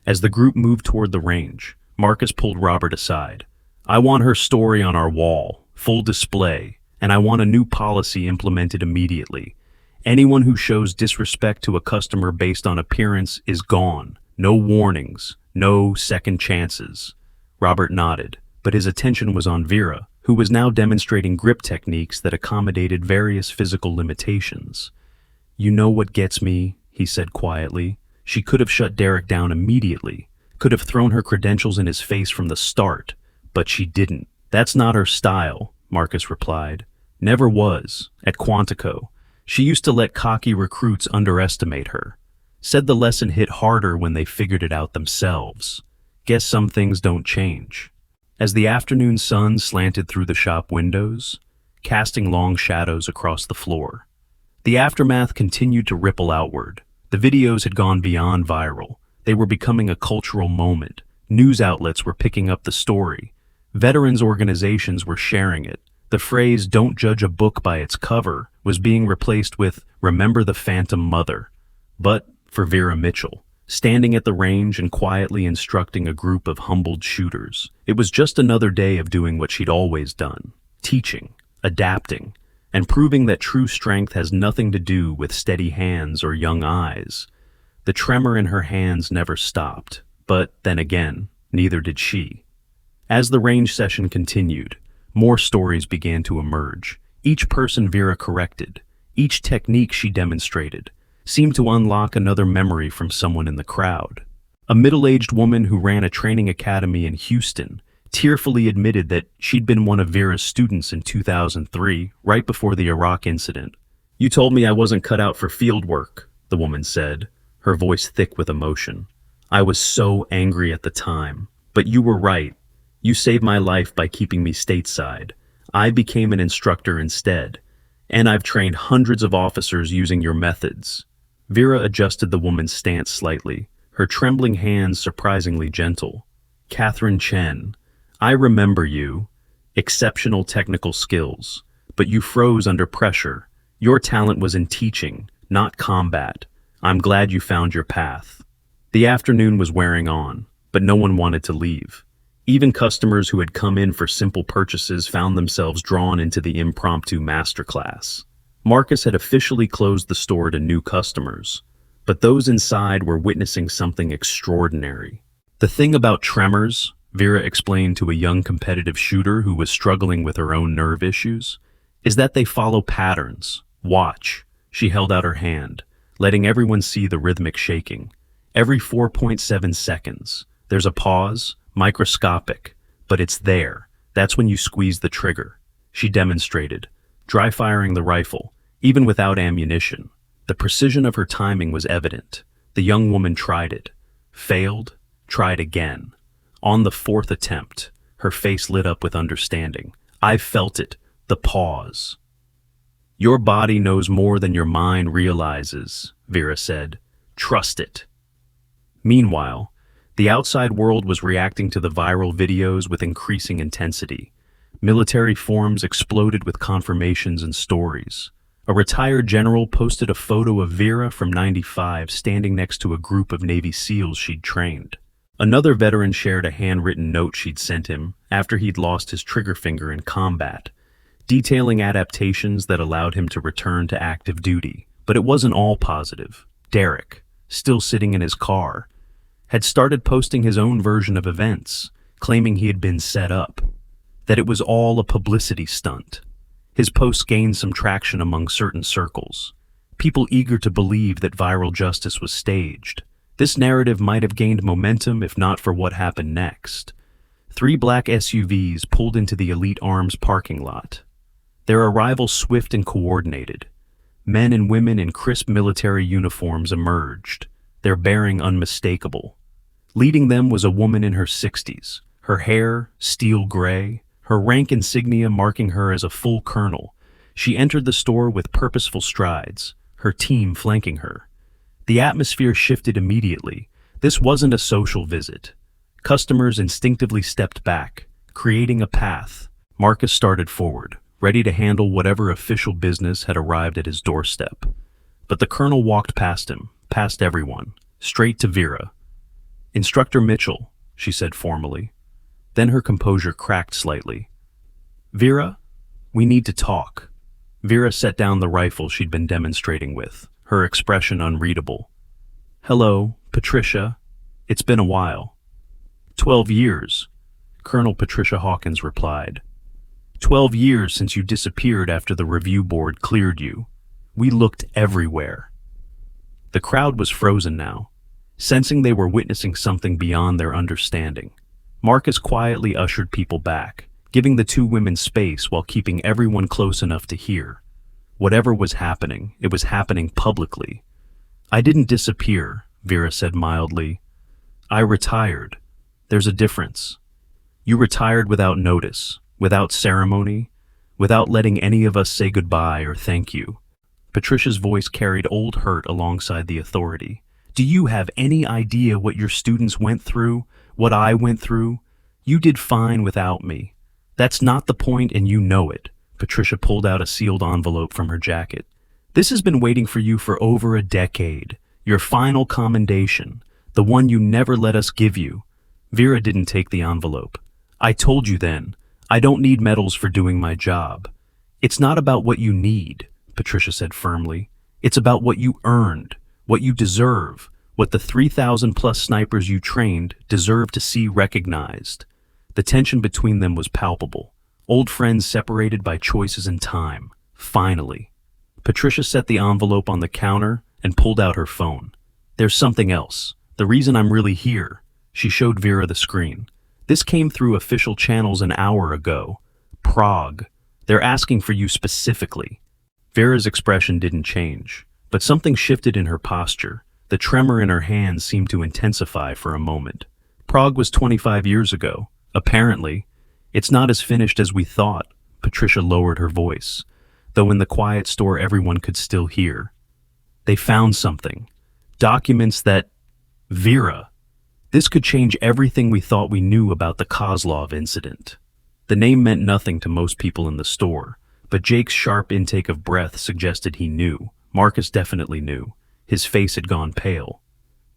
Speaker 1: As the group moved toward the range, Marcus pulled Robert aside. "I want her story on our wall, full display, and I want a new policy implemented immediately. Anyone who shows disrespect to a customer based on appearance is gone. No warnings, no second chances." Robert nodded, but his attention was on Vera, who was now demonstrating grip techniques that accommodated various physical limitations. "You know what gets me," he said quietly. She could have shut Derek down immediately, could have thrown her credentials in his face from the start, but she didn't. "That's not her style," Marcus replied. "Never was, at Quantico. She used to let cocky recruits underestimate her. Said the lesson hit harder when they figured it out themselves. Guess some things don't change." As the afternoon sun slanted through the shop windows, casting long shadows across the floor, the aftermath continued to ripple outward. The videos had gone beyond viral. They were becoming a cultural moment. News outlets were picking up the story. Veterans organizations were sharing it. The phrase, "Don't judge a book by its cover," was being replaced with, "Remember the Phantom Mother." But for Vera Mitchell, standing at the range and quietly instructing a group of humbled shooters, it was just another day of doing what she'd always done, teaching, adapting, and proving that true strength has nothing to do with steady hands or young eyes. The tremor in her hands never stopped, but then again, neither did she. As the range session continued, more stories began to emerge. Each person Vera corrected, each technique she demonstrated, seemed to unlock another memory from someone in the crowd. A middle-aged woman who ran a training academy in Houston tearfully admitted that she'd been one of Vera's students in 2003, right before the Iraq incident. "You told me I wasn't cut out for field work," the woman said, her voice thick with emotion. "I was so angry at the time, but you were right. You saved my life by keeping me stateside. I became an instructor instead, and I've trained hundreds of officers using your methods." Vera adjusted the woman's stance slightly, her trembling hands surprisingly gentle. "Catherine Chen, I remember you. Exceptional technical skills, but you froze under pressure. Your talent was in teaching, not combat. I'm glad you found your path." The afternoon was wearing on, but no one wanted to leave. Even customers who had come in for simple purchases found themselves drawn into the impromptu masterclass. Marcus had officially closed the store to new customers, but those inside were witnessing something extraordinary. "The thing about tremors," Vera explained to a young competitive shooter who was struggling with her own nerve issues, "is that they follow patterns. Watch." She held out her hand, letting everyone see the rhythmic shaking. Every 4.7 seconds, there's a pause, microscopic, but it's there. That's when you squeeze the trigger. She demonstrated, dry firing the rifle, even without ammunition. The precision of her timing was evident. The young woman tried it, failed, tried again. On the fourth attempt, her face lit up with understanding. "I felt it, the pause." "Your body knows more than your mind realizes," Vera said. "Trust it." Meanwhile, the outside world was reacting to the viral videos with increasing intensity. Military forums exploded with confirmations and stories. A retired general posted a photo of Vera from '95 standing next to a group of Navy SEALs she'd trained. Another veteran shared a handwritten note she'd sent him after he'd lost his trigger finger in combat, detailing adaptations that allowed him to return to active duty. But it wasn't all positive. Derek, still sitting in his car, had started posting his own version of events, claiming he had been set up, that it was all a publicity stunt. His posts gained some traction among certain circles, people eager to believe that viral justice was staged. This narrative might have gained momentum if not for what happened next. 3 black SUVs pulled into the Elite Arms parking lot. Their arrival swift and coordinated. Men and women in crisp military uniforms emerged, their bearing unmistakable. Leading them was a woman in her 60s, her hair steel gray, her rank insignia marking her as a full colonel. She entered the store with purposeful strides, her team flanking her. The atmosphere shifted immediately. This wasn't a social visit. Customers instinctively stepped back, creating a path. Marcus started forward, ready to handle whatever official business had arrived at his doorstep. But the colonel walked past him, past everyone, straight to Vera. "Instructor Mitchell," she said formally. Then her composure cracked slightly. "Vera, we need to talk." Vera set down the rifle she'd been demonstrating with, her expression unreadable. "Hello, Patricia. It's been a while." 12 years, Colonel Patricia Hawkins replied. 12 years since you disappeared after the review board cleared you. We looked everywhere." The crowd was frozen now, sensing they were witnessing something beyond their understanding. Marcus quietly ushered people back, giving the 2 women space while keeping everyone close enough to hear. Whatever was happening, it was happening publicly. "I didn't disappear," Vera said mildly. "I retired. There's a difference. You retired without notice, without ceremony, without letting any of us say goodbye or thank you." Patricia's voice carried old hurt alongside the authority. "Do you have any idea what your students went through, what I went through? You did fine without me. That's not the point, and you know it." Patricia pulled out a sealed envelope from her jacket. "This has been waiting for you for over a decade. Your final commendation, the one you never let us give you." Vera didn't take the envelope. "I told you then, I don't need medals for doing my job." "It's not about what you need," Patricia said firmly. "It's about what you earned, what you deserve, what the 3,000 plus snipers you trained deserve to see recognized." The tension between them was palpable. Old friends separated by choices and time. Finally. Patricia set the envelope on the counter and pulled out her phone. "There's something else. The reason I'm really here." She showed Vera the screen. "This came through official channels an hour ago. Prague. They're asking for you specifically." Vera's expression didn't change, but something shifted in her posture. The tremor in her hands seemed to intensify for a moment. "Prague was 25 years ago. Apparently. It's not as finished as we thought." Patricia lowered her voice, though in the quiet store everyone could still hear. "They found something. Documents that... Vera. This could change everything we thought we knew about the Kozlov incident." The name meant nothing to most people in the store, but Jake's sharp intake of breath suggested he knew. Marcus definitely knew. His face had gone pale.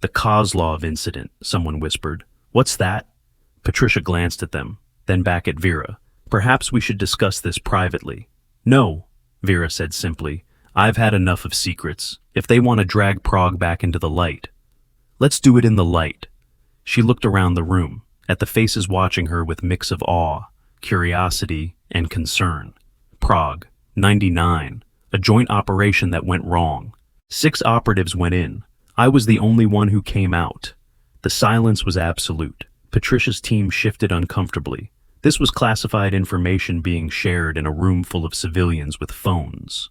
Speaker 1: "The Kozlov incident," someone whispered. "What's that?" Patricia glanced at them, then back at Vera. "Perhaps we should discuss this privately." "No," Vera said simply. "I've had enough of secrets. If they want to drag Prague back into the light, let's do it in the light." She looked around the room, at the faces watching her with mix of awe, curiosity, and concern. Prague, 99, a joint operation that went wrong. 6 operatives went in. I was the only one who came out. The silence was absolute. Patricia's team shifted uncomfortably. This was classified information being shared in a room full of civilians with phones.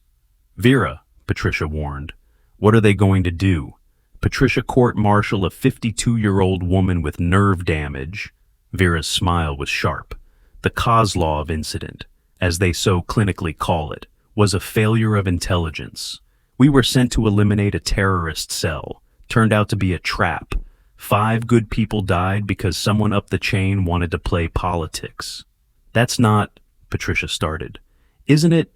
Speaker 1: "Vera," Patricia warned, "what are they going to do?" Patricia court-martial a 52-year-old woman with nerve damage. Vera's smile was sharp. The Kozlov incident, as they so clinically call it, was a failure of intelligence. We were sent to eliminate a terrorist cell. Turned out to be a trap. 5 good people died because someone up the chain wanted to play politics. "That's not," Patricia started. "Isn't it?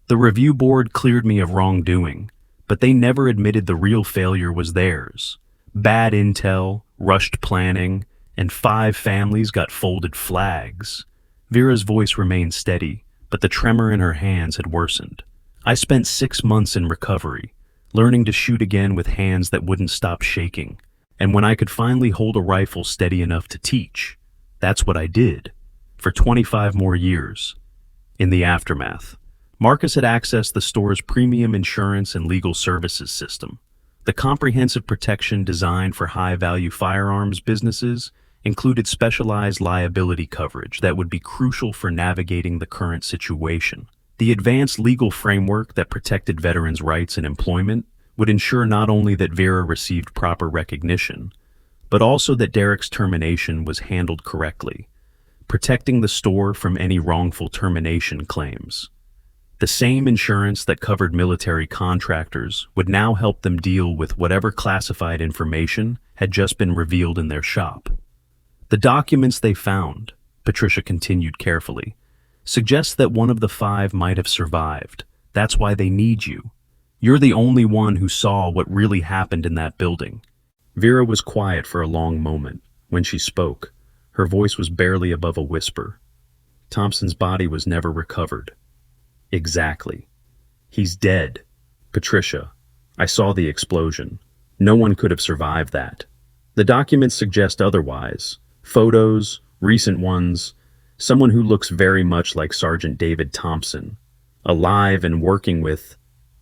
Speaker 1: The review board cleared me of wrongdoing, but they never admitted the real failure was theirs. Bad intel, rushed planning, and 5 families got folded flags." Vera's voice remained steady, but but the tremor in her hands had worsened. I spent 6 months in recovery, learning to shoot again with hands that wouldn't stop shaking. And when I could finally hold a rifle steady enough to teach, that's what I did. For 25 more years. In the aftermath, Marcus had accessed the store's premium insurance and legal services system. The comprehensive protection designed for high-value firearms businesses included specialized liability coverage that would be crucial for navigating the current situation. The advanced legal framework that protected veterans' rights and employment would ensure not only that Vera received proper recognition, but also that Derek's termination was handled correctly, protecting the store from any wrongful termination claims. The same insurance that covered military contractors would now help them deal with whatever classified information had just been revealed in their shop. The documents they found, Patricia continued carefully, suggest that one of the 5 might have survived. That's why they need you. You're the only one who saw what really happened in that building. Vera was quiet for a long moment. When she spoke, her voice was barely above a whisper. Thompson's body was never recovered. Exactly. He's dead. Patricia, I saw the explosion. No one could have survived that. The documents suggest otherwise. Photos, recent ones, someone who looks very much like Sergeant David Thompson, alive and working with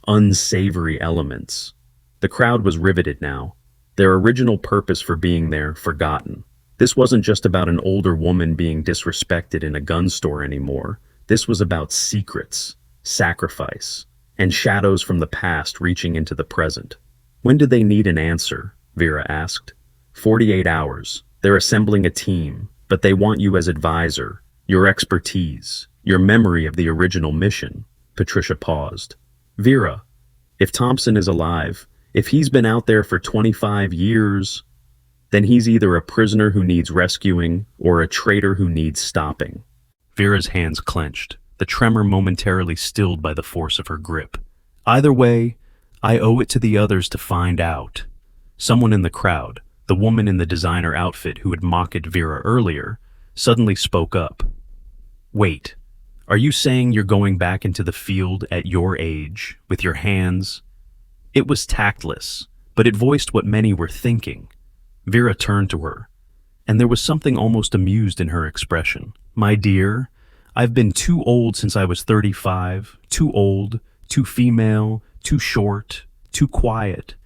Speaker 1: unsavory elements. The crowd was riveted now, their original purpose for being there forgotten. This wasn't just about an older woman being disrespected in a gun store anymore. This was about secrets, sacrifice, and shadows from the past reaching into the present. When did they need an answer? Vera asked. 48 hours. They're assembling a team, but they want you as advisor, your expertise, your memory of the original mission. Patricia paused. Vera, if Thompson is alive, if he's been out there for 25 years, then he's either a prisoner who needs rescuing or a traitor who needs stopping. Vera's hands clenched, the tremor momentarily stilled by the force of her grip. Either way, I owe it to the others to find out. Someone in the crowd, the woman in the designer outfit who had mocked Vera earlier, suddenly spoke up. Wait, are you saying you're going back into the field at your age, with your hands? It was tactless, but it voiced what many were thinking. Vera turned to her, and there was something almost amused in her expression. My dear, I've been too old since I was 35, too old, too female, too short, too quiet,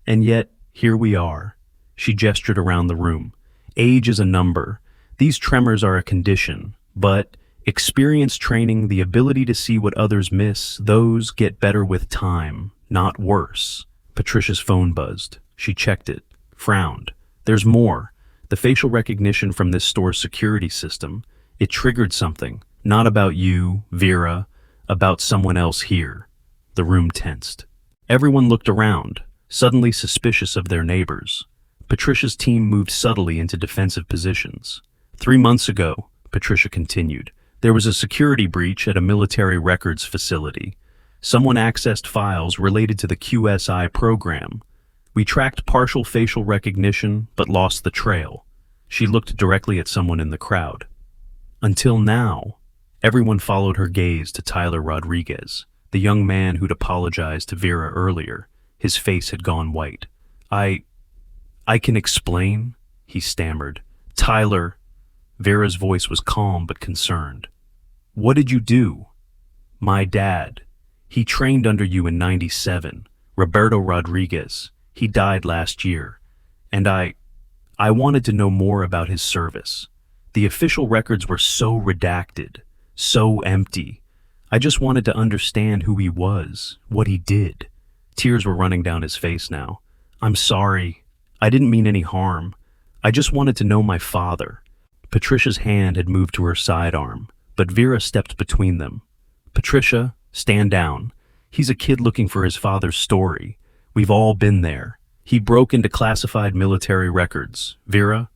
Speaker 1: and yet here we are. She gestured around the room. Age is a number. These tremors are a condition, but experience training, the ability to see what others miss, those get better with time, not worse. Patricia's phone buzzed. She checked it, frowned. There's more. The facial recognition from this store's security system, it triggered something. Not about you, Vera, about someone else here. The room tensed. Everyone looked around, suddenly suspicious of their neighbors. Patricia's team moved subtly into defensive positions. 3 months ago, Patricia continued, there was a security breach at a military records facility. Someone accessed files related to the QSI program. We tracked partial facial recognition, but lost the trail. She looked directly at someone in the crowd. Until now, everyone followed her gaze to Tyler Rodriguez, the young man who'd apologized to Vera earlier. His face had gone white. I can explain, he stammered. Tyler. Vera's voice was calm but concerned. What did you do? My dad. He trained under you in '97. Roberto Rodriguez. He died last year. And I wanted to know more about his service. The official records were so redacted, so empty. I just wanted to understand who he was, what he did. Tears were running down his face now. I'm sorry. I didn't mean any harm. I just wanted to know my father. Patricia's hand had moved to her sidearm, but Vera stepped between them. Patricia, stand down. He's a kid looking for his father's story. We've all been there. He broke into classified military records, Vera,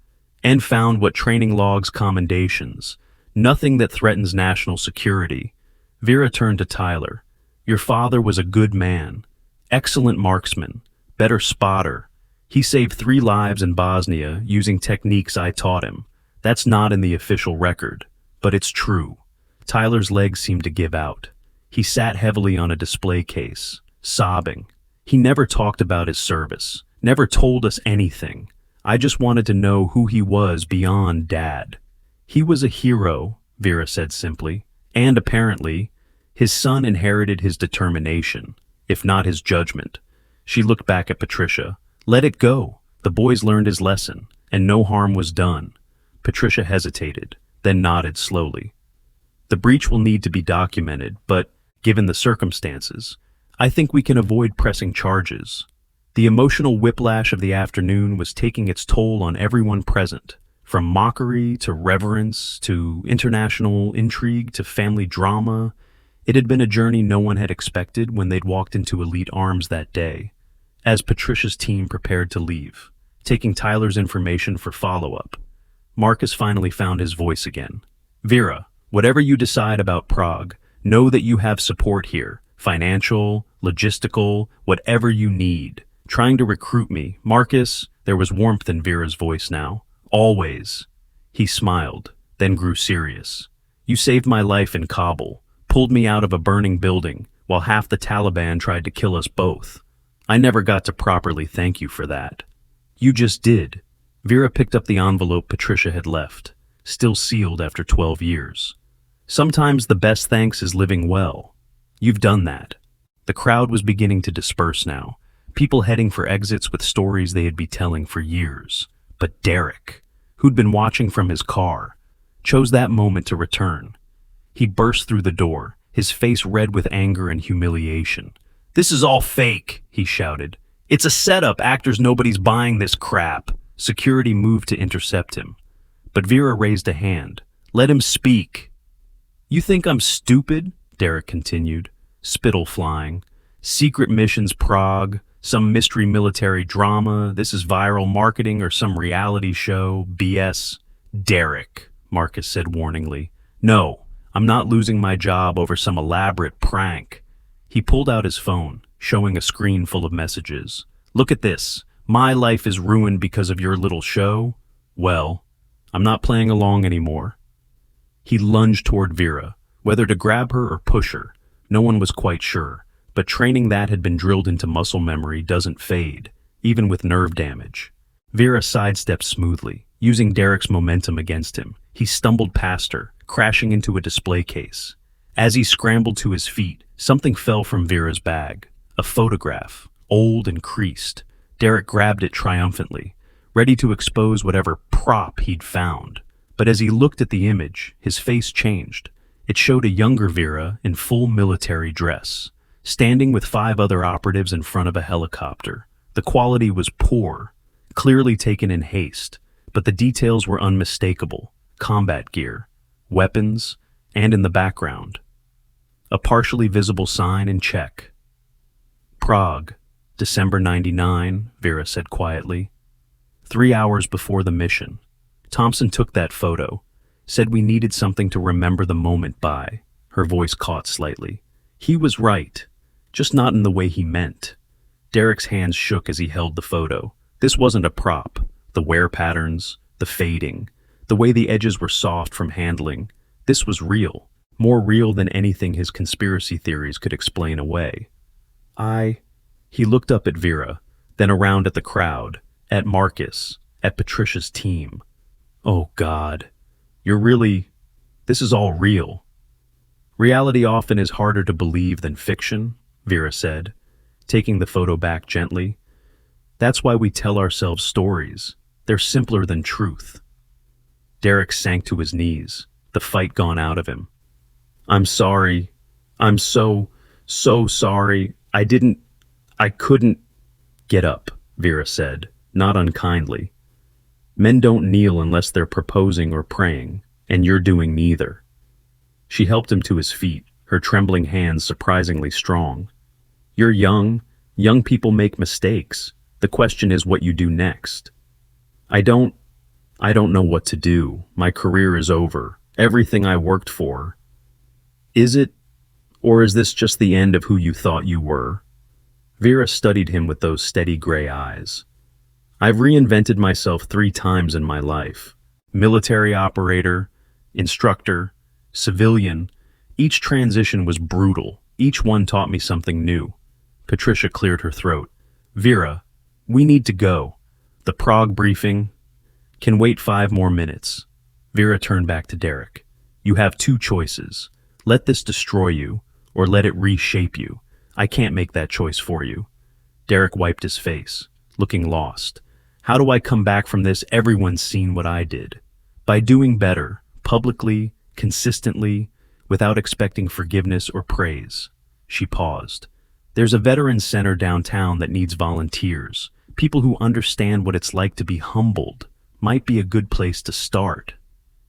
Speaker 1: and found what training logs commendations. Nothing that threatens national security. Vera turned to Tyler. Your father was a good man. Excellent marksman. Better spotter. He saved 3 lives in Bosnia using techniques I taught him. That's not in the official record, but it's true. Tyler's legs seemed to give out. He sat heavily on a display case, sobbing. He never talked about his service, never told us anything. I just wanted to know who he was beyond Dad. He was a hero, Vera said simply, and apparently, his son inherited his determination, if not his judgment. She looked back at Patricia. Let it go. The boys learned his lesson, and no harm was done. Patricia hesitated, then nodded slowly. The breach will need to be documented, but, given the circumstances, I think we can avoid pressing charges. The emotional whiplash of the afternoon was taking its toll on everyone present, from mockery to reverence to international intrigue to family drama. It had been a journey no one had expected when they'd walked into Elite Arms that day. As Patricia's team prepared to leave, taking Tyler's information for follow-up, Marcus finally found his voice again. Vera, whatever you decide about Prague, know that you have support here. Financial, logistical, whatever you need. Trying to recruit me, Marcus, there was warmth in Vera's voice now. Always. He smiled, then grew serious. You saved my life in Kabul, pulled me out of a burning building, while half the Taliban tried to kill us both. I never got to properly thank you for that. You just did. Vera picked up the envelope Patricia had left, still sealed after 12 years. Sometimes the best thanks is living well. You've done that. The crowd was beginning to disperse now, people heading for exits with stories they had been telling for years. But Derek, who'd been watching from his car, chose that moment to return. He burst through the door, his face red with anger and humiliation. This is all fake, he shouted. It's a setup, actors, nobody's buying this crap. Security moved to intercept him. But Vera raised a hand. Let him speak. You think I'm stupid? Derek continued, spittle flying. Secret missions Prague, some mystery military drama, this is viral marketing or some reality show, BS. Derek, Marcus said warningly. No, I'm not losing my job over some elaborate prank. He pulled out his phone, showing a screen full of messages. Look at this. My life is ruined because of your little show. Well, I'm not playing along anymore. He lunged toward Vera, whether to grab her or push her. No one was quite sure, but training that had been drilled into muscle memory doesn't fade, even with nerve damage. Vera sidestepped smoothly, using Derek's momentum against him. He stumbled past her, crashing into a display case. As he scrambled to his feet, something fell from Vera's bag. A photograph, old and creased. Derek grabbed it triumphantly, ready to expose whatever prop he'd found. But as he looked at the image, his face changed. It showed a younger Vera in full military dress, standing with 5 other operatives in front of a helicopter. The quality was poor, clearly taken in haste, but the details were unmistakable. Combat gear, weapons, and in the background, a partially visible sign in Czech. Prague, December 99, Vera said quietly. 3 hours before the mission. Thompson took that photo, said we needed something to remember the moment by. Her voice caught slightly. He was right, just not in the way he meant. Derek's hands shook as he held the photo. This wasn't a prop. The wear patterns, the fading, the way the edges were soft from handling. This was real, more real than anything his conspiracy theories could explain away. He looked up at Vera, then around at the crowd, at Marcus, at Patricia's team. Oh God, this is all real. Reality often is harder to believe than fiction, Vera said, taking the photo back gently. That's why we tell ourselves stories. They're simpler than truth. Derek sank to his knees, the fight gone out of him. I'm sorry. I'm so sorry. I couldn't. Get up, Vera said, not unkindly. Men don't kneel unless they're proposing or praying, and you're doing neither. She helped him to his feet, her trembling hands surprisingly strong. You're young. Young people make mistakes. The question is what you do next. I don't know what to do. My career is over. Everything I worked for. Is it? Or is this just the end of who you thought you were? Vera studied him with those steady gray eyes. I've reinvented myself 3 times in my life. Military operator, instructor, civilian, Each transition was brutal. Each one taught me something new. Patricia cleared her throat. Vera, we need to go. The Prague briefing can wait 5 more minutes. Vera turned back to Derek. You have 2 choices. Let this destroy you, or let it reshape you. I can't make that choice for you. Derek wiped his face, looking lost. How do I come back from this? Everyone's seen what I did. By doing better, publicly, consistently, without expecting forgiveness or praise. She paused. There's a veterans center downtown that needs volunteers. People who understand what it's like to be humbled. Might be a good place to start.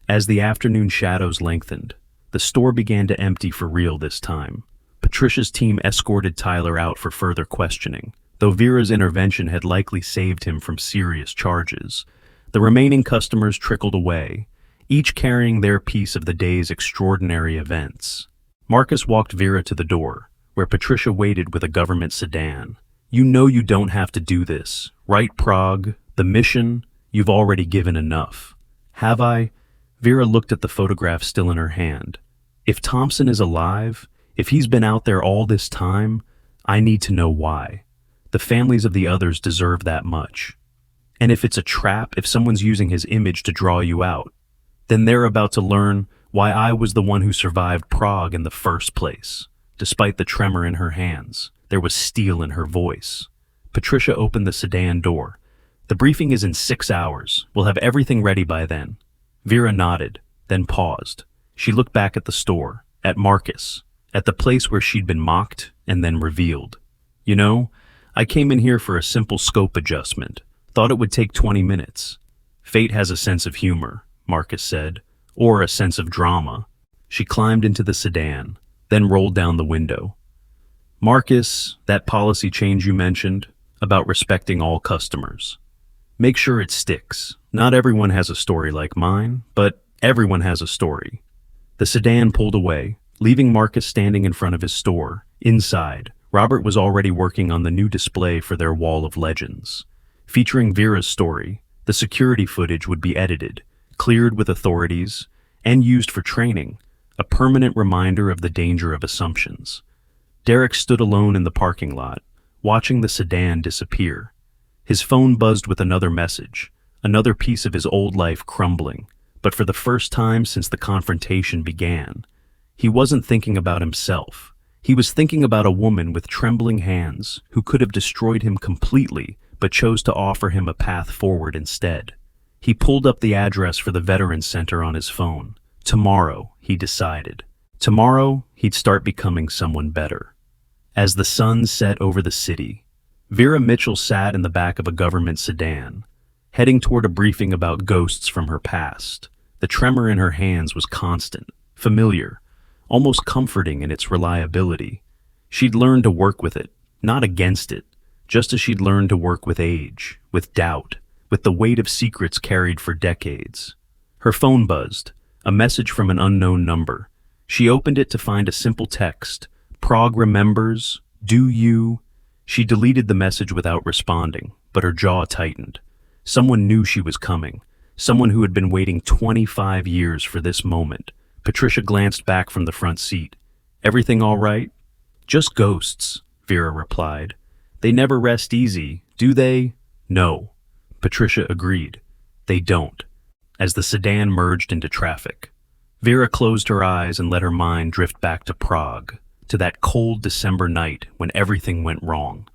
Speaker 1: As the afternoon shadows lengthened, the store began to empty for real this time. Patricia's team escorted Tyler out for further questioning, though Vera's intervention had likely saved him from serious charges. The remaining customers trickled away, each carrying their piece of the day's extraordinary events. Marcus walked Vera to the door, where Patricia waited with a government sedan. You know you don't have to do this, right, Prague? The mission? You've already given enough. Have I? Vera looked at the photograph still in her hand. If Thompson is alive, if he's been out there all this time, I need to know why. The families of the others deserve that much. And if it's a trap, if someone's using his image to draw you out, then they're about to learn why I was the one who survived Prague in the first place. Despite the tremor in her hands, there was steel in her voice. Patricia opened the sedan door. The briefing is in 6 hours. We'll have everything ready by then. Vera nodded, then paused. She looked back at the store, at Marcus, at the place where she'd been mocked and then revealed. You know, I came in here for a simple scope adjustment. Thought it would take 20 minutes. Fate has a sense of humor, Marcus said, or a sense of drama. She climbed into the sedan, then rolled down the window. Marcus, that policy change you mentioned, about respecting all customers. Make sure it sticks. Not everyone has a story like mine, but everyone has a story. The sedan pulled away, leaving Marcus standing in front of his store. Inside, Robert was already working on the new display for their wall of legends. Featuring Vera's story, the security footage would be edited, cleared with authorities, and used for training, a permanent reminder of the danger of assumptions. Derek stood alone in the parking lot, watching the sedan disappear. His phone buzzed with another message, another piece of his old life crumbling, but for the first time since the confrontation began, he wasn't thinking about himself. He was thinking about a woman with trembling hands who could have destroyed him completely, but chose to offer him a path forward instead. He pulled up the address for the Veterans Center on his phone. Tomorrow, he decided. Tomorrow, he'd start becoming someone better. As the sun set over the city, Vera Mitchell sat in the back of a government sedan, heading toward a briefing about ghosts from her past. The tremor in her hands was constant, familiar, almost comforting in its reliability. She'd learned to work with it, not against it, just as she'd learned to work with age, with doubt, with the weight of secrets carried for decades. Her phone buzzed, a message from an unknown number. She opened it to find a simple text. Prague remembers, do you? She deleted the message without responding, but her jaw tightened. Someone knew she was coming, someone who had been waiting 25 years for this moment. Patricia glanced back from the front seat. Everything all right? Just ghosts, Vera replied. They never rest easy, do they? No. Patricia agreed. They don't. As the sedan merged into traffic, Vera closed her eyes and let her mind drift back to Prague, to that cold December night when everything went wrong.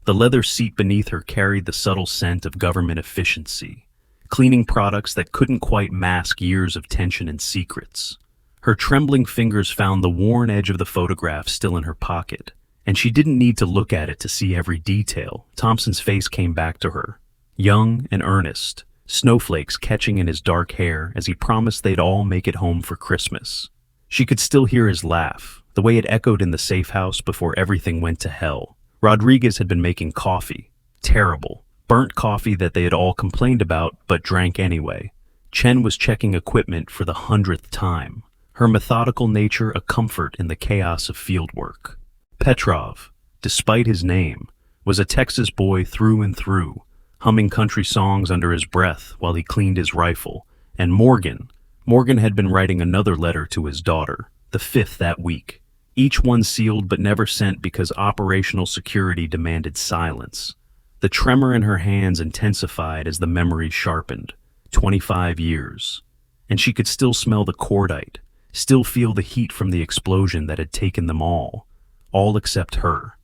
Speaker 1: The leather seat beneath her carried the subtle scent of government efficiency, cleaning products that couldn't quite mask years of tension and secrets. Her trembling fingers found the worn edge of the photograph still in her pocket, and she didn't need to look at it to see every detail. Thompson's face came back to her, young and earnest, snowflakes catching in his dark hair as he promised they'd all make it home for Christmas. She could still hear his laugh, the way it echoed in the safe house before everything went to hell. Rodriguez had been making coffee. Terrible. Burnt coffee that they had all complained about but drank anyway. Chen was checking equipment for the 100th time, her methodical nature a comfort in the chaos of fieldwork. Petrov, despite his name, was a Texas boy through and through, humming country songs under his breath while he cleaned his rifle. And Morgan had been writing another letter to his daughter. the fifth that week, each one sealed but never sent because operational security demanded silence. The tremor in her hands intensified as the memory sharpened. 25 years. And she could still smell the cordite, still feel the heat from the explosion that had taken them all except her.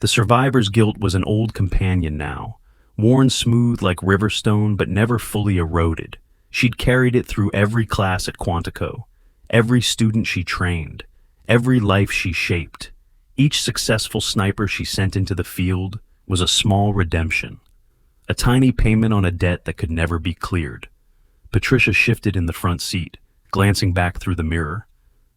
Speaker 1: The survivor's guilt was an old companion now, worn smooth like riverstone but never fully eroded. She'd carried it through every class at Quantico, every student she trained, every life she shaped. Each successful sniper she sent into the field was a small redemption, a tiny payment on a debt that could never be cleared. Patricia shifted in the front seat, glancing back through the mirror.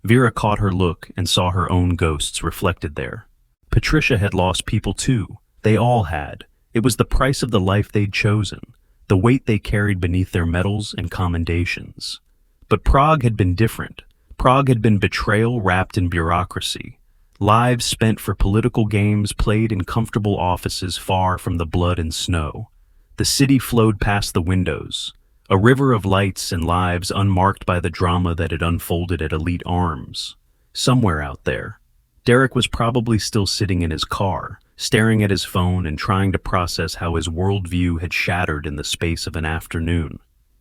Speaker 1: Vera caught her look and saw her own ghosts reflected there. Patricia had lost people too. They all had. It was the price of the life they'd chosen, the weight they carried beneath their medals and commendations. But Prague had been different. Prague had been betrayal wrapped in bureaucracy. Lives spent for political games played in comfortable offices far from the blood and snow. The city flowed past the windows, a river of lights and lives unmarked by the drama that had unfolded at Elite Arms. Somewhere out there, Derek was probably still sitting in his car, staring at his phone and trying to process how his worldview had shattered in the space of an afternoon.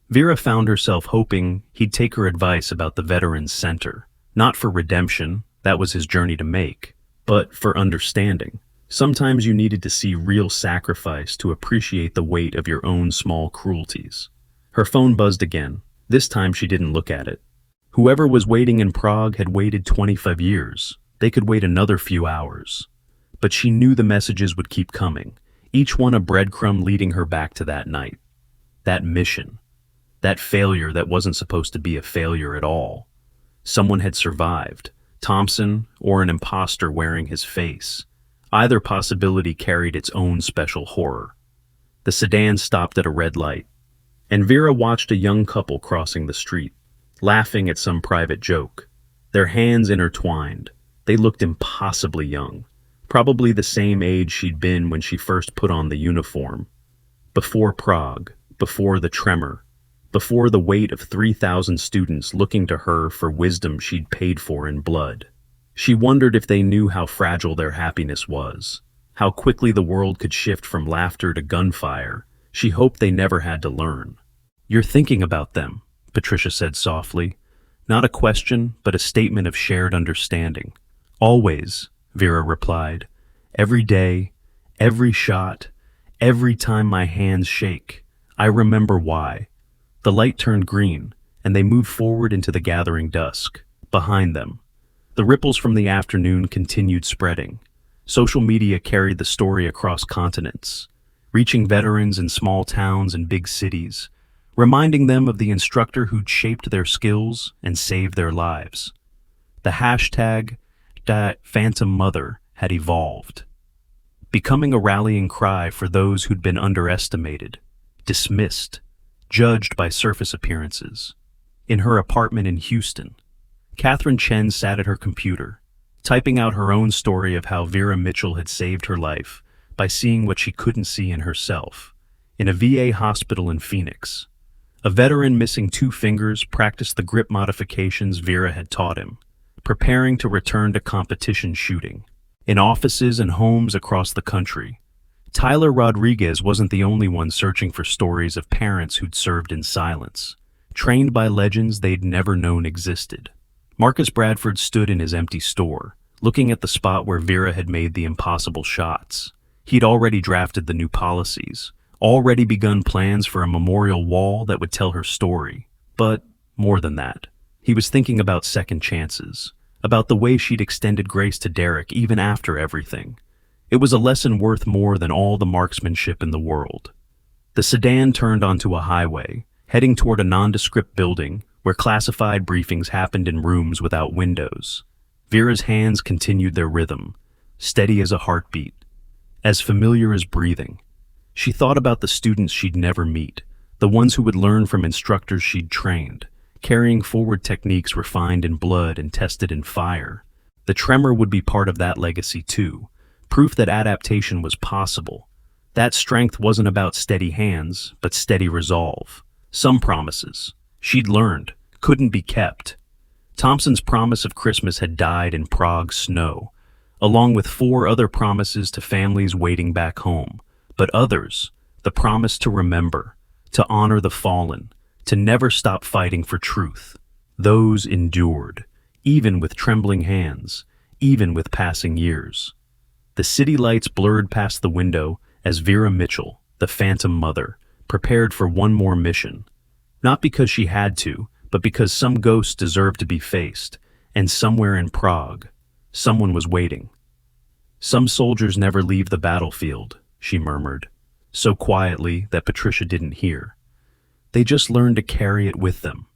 Speaker 1: Vera found herself hoping he'd take her advice about the Veterans Center, not for redemption, that was his journey to make, but for understanding. Sometimes you needed to see real sacrifice to appreciate the weight of your own small cruelties. Her phone buzzed again. This time she didn't look at it. Whoever was waiting in Prague had waited 25 years. They could wait another few hours. But she knew the messages would keep coming, each one a breadcrumb leading her back to that night. That mission. That failure that wasn't supposed to be a failure at all. Someone had survived. Thompson or an imposter wearing his face. Either possibility carried its own special horror. The sedan stopped at a red light, and Vera watched a young couple crossing the street, laughing at some private joke. Their hands intertwined. They looked impossibly young, probably the same age she'd been when she first put on the uniform. Before Prague, before the tremor, before the weight of 3,000 students looking to her for wisdom she'd paid for in blood. She wondered if they knew how fragile their happiness was, how quickly the world could shift from laughter to gunfire. She hoped they never had to learn. "You're thinking about them," Patricia said softly. Not a question, but a statement of shared understanding. "Always," Vera replied. "Every day, every shot, every time my hands shake. I remember why." The light turned green, and they moved forward into the gathering dusk. Behind them, the ripples from the afternoon continued spreading. Social media carried the story across continents, reaching veterans in small towns and big cities, reminding them of the instructor who'd shaped their skills and saved their lives. The hashtag #PhantomMother had evolved, becoming a rallying cry for those who'd been underestimated, dismissed, judged by surface appearances. In her apartment in Houston, Catherine Chen sat at her computer, typing out her own story of how Vera Mitchell had saved her life by seeing what she couldn't see in herself. In a VA hospital in Phoenix, a veteran missing 2 fingers practiced the grip modifications Vera had taught him, preparing to return to competition shooting. In offices and homes across the country, Tyler Rodriguez wasn't the only one searching for stories of parents who'd served in silence, trained by legends they'd never known existed. Marcus Bradford stood in his empty store, looking at the spot where Vera had made the impossible shots. He'd already drafted the new policies, already begun plans for a memorial wall that would tell her story. But more than that, he was thinking about second chances, about the way she'd extended grace to Derek even after everything. It was a lesson worth more than all the marksmanship in the world. The sedan turned onto a highway, heading toward a nondescript building where classified briefings happened in rooms without windows. Vera's hands continued their rhythm, steady as a heartbeat, as familiar as breathing. She thought about the students she'd never meet, the ones who would learn from instructors she'd trained, carrying forward techniques refined in blood and tested in fire. The tremor would be part of that legacy too, proof that adaptation was possible. That strength wasn't about steady hands, but steady resolve. Some promises she'd learned couldn't be kept. Thompson's promise of Christmas had died in Prague's snow, along with 4 other promises to families waiting back home. But others, the promise to remember, to honor the fallen, to never stop fighting for truth, those endured, even with trembling hands, even with passing years. The city lights blurred past the window as Vera Mitchell, the Phantom Mother, prepared for one more mission. Not because she had to, but because some ghosts deserved to be faced, and somewhere in Prague, someone was waiting. "Some soldiers never leave the battlefield," she murmured, so quietly that Patricia didn't hear. "They just learn to carry it with them."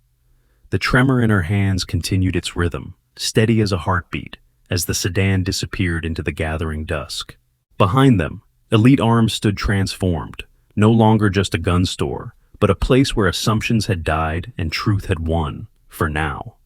Speaker 1: The tremor in her hands continued its rhythm, steady as a heartbeat, as the sedan disappeared into the gathering dusk. Behind them, Elite Arms stood transformed, no longer just a gun store, but a place where assumptions had died and truth had won, for now.